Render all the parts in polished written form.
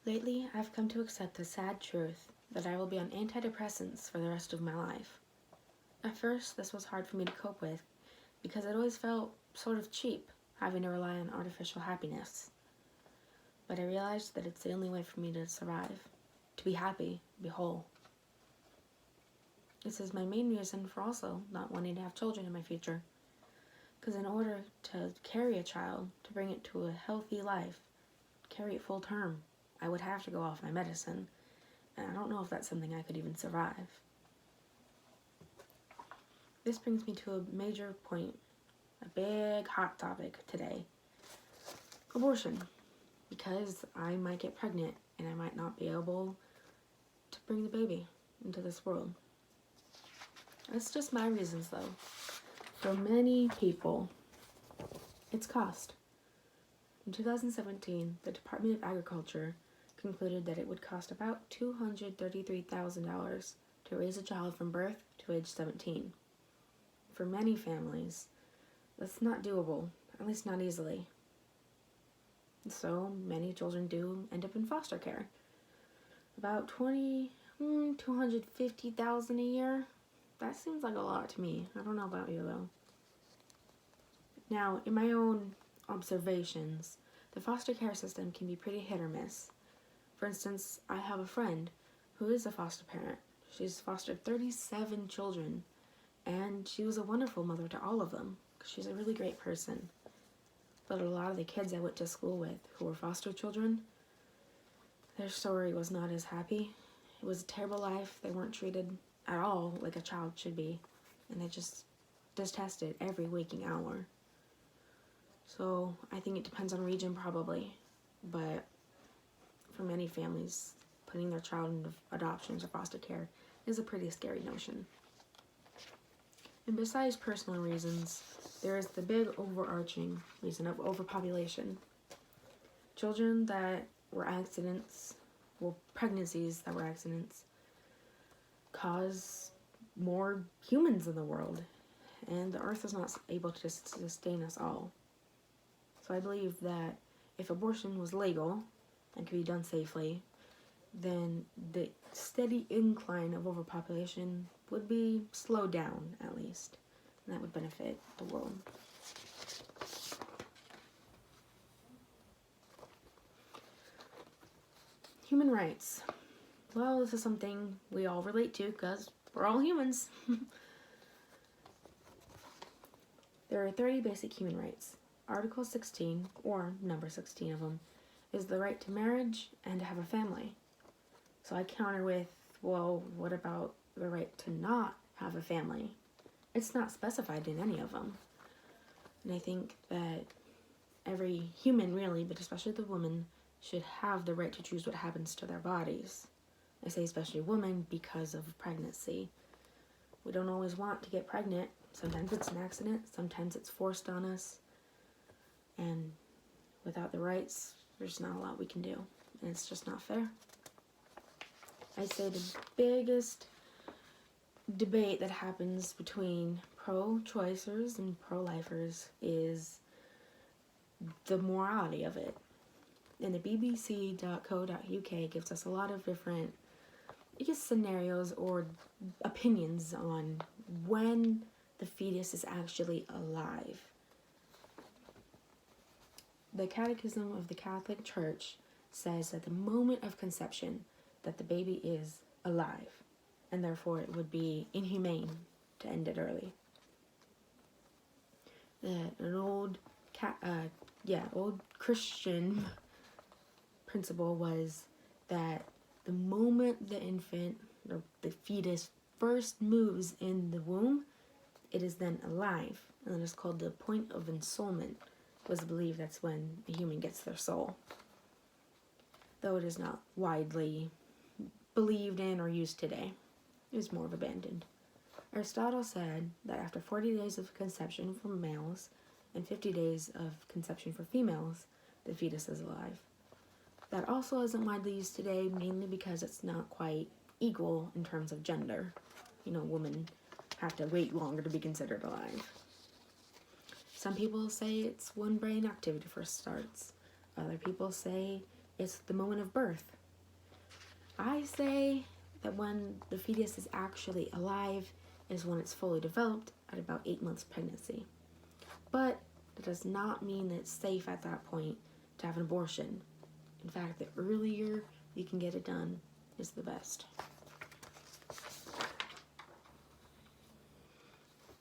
Lately, I've come to accept the sad truth that I will be on antidepressants for the rest of my life. At first, this was hard for me to cope with because it always felt sort of cheap having to rely on artificial happiness. But I realized that it's the only way for me to survive, to be happy, be whole. This is my main reason for also not wanting to have children in my future. Because in order to carry a child, to bring it to a healthy life, carry it full term, I would have to go off my medicine, and I don't know if that's something I could even survive. This brings me to a major point, a big hot topic today. Abortion. Because I might get pregnant and I might not be able to bring the baby into this world. That's just my reasons though. For many people, it's cost. In 2017, the Department of Agriculture concluded that it would cost about $233,000 to raise a child from birth to age 17. For many families, that's not doable, at least not easily. So many children do end up in foster care. About $250,000 a year. That seems like a lot to me. I don't know about you though. Now, in my own observations, the foster care system can be pretty hit or miss. For instance, I have a friend who is a foster parent. She's fostered 37 children, and she was a wonderful mother to all of them. She's a really great person. But a lot of the kids I went to school with who were foster children, their story was not as happy. It was a terrible life. They weren't treated at all like a child should be, and they just detested every waking hour. So I think it depends on region probably, but for many families, putting their child into adoptions or foster care is a pretty scary notion. And besides personal reasons, there is the big overarching reason of overpopulation. Children that were accidents, well, pregnancies that were accidents, cause more humans in the world, and the earth is not able to sustain us all. So I believe that if abortion was legal and could be done safely, then the steady incline of overpopulation would be slowed down, at least, and that would benefit the world. Human rights. Well, this is something we all relate to because we're all humans. There are 30 basic human rights. Article 16, or number 16 of them, is the right to marriage and to have a family. So I counter with, well, what about the right to not have a family? It's not specified in any of them. And I think that every human really, but especially the woman, should have the right to choose what happens to their bodies. I say especially women because of pregnancy. We don't always want to get pregnant. Sometimes it's an accident, sometimes it's forced on us. And without the rights, there's not a lot we can do. And it's just not fair. I'd say the biggest debate that happens between pro-choicers and pro-lifers is the morality of it. And the bbc.co.uk gives us a lot of different, scenarios or opinions on when the fetus is actually alive. The Catechism of the Catholic Church says that the moment of conception that the baby is alive, and therefore it would be inhumane to end it early. An old Christian principle was that the moment the infant or the fetus first moves in the womb, it is then alive, and that is called the point of ensoulment. It was believed that's when a human gets their soul, though it is not widely believed in or used today. It was more of abandoned. Aristotle said that after 40 days of conception for males and 50 days of conception for females, the fetus is alive. That also isn't widely used today, mainly because it's not quite equal in terms of gender. Women have to wait longer to be considered alive. Some people say it's when brain activity first starts. Other people say It's the moment of birth. I say that when the fetus is actually alive is when it's fully developed at about 8 months pregnancy. But that does not mean that it's safe at that point to have an abortion. In fact, the earlier you can get it done is the best.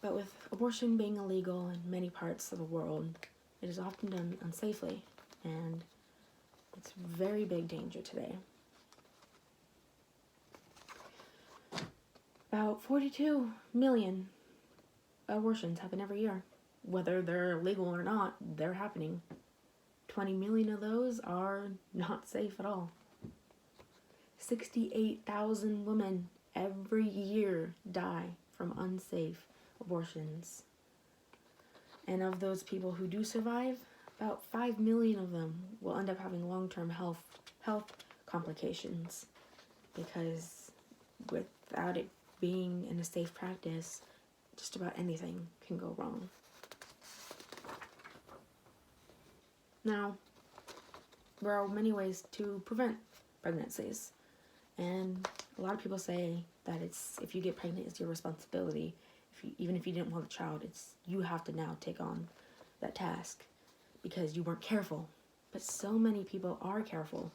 But with abortion being illegal in many parts of the world, it is often done unsafely, and it's a very big danger today. About 42 million abortions happen every year. Whether they're legal or not, they're happening. 20 million of those are not safe at all. 68,000 women every year die from unsafe abortions. And of those people who do survive, about 5 million of them will end up having long-term health complications, because without it being in a safe practice, just about anything can go wrong. Now, there are many ways to prevent pregnancies, and a lot of people say that if you get pregnant, it's your responsibility. Even if you didn't want a child, you have to now take on that task because you weren't careful. But so many people are careful.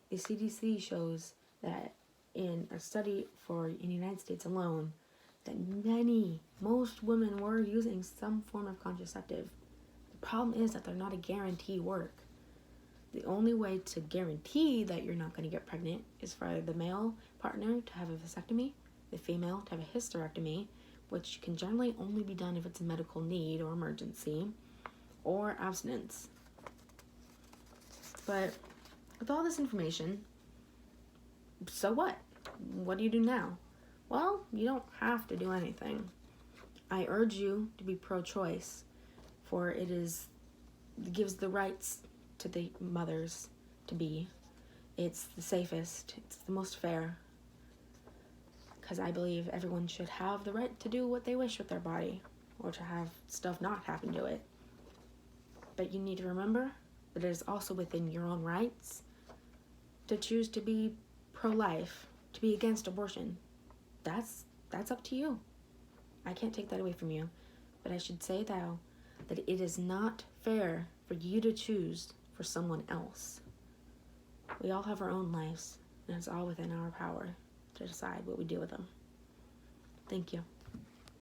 The CDC shows that in a study in the United States alone, that most women were using some form of contraceptive. The problem is that they're not a guarantee work. The only way to guarantee that you're not going to get pregnant is for the male partner to have a vasectomy, the female to have a hysterectomy, which can generally only be done if it's a medical need or emergency, or abstinence. But with all this information, so what? What do you do now? Well, you don't have to do anything. I urge you to be pro-choice, for it gives the rights to the mothers to be. It's the safest, it's the most fair, because I believe everyone should have the right to do what they wish with their body, or to have stuff not happen to it. But you need to remember that it is also within your own rights to choose to be pro-life, to be against abortion. That's up to you. I can't take that away from you. But I should say, though, that it is not fair for you to choose for someone else. We all have our own lives, and it's all within our power to decide what we do with them. Thank you.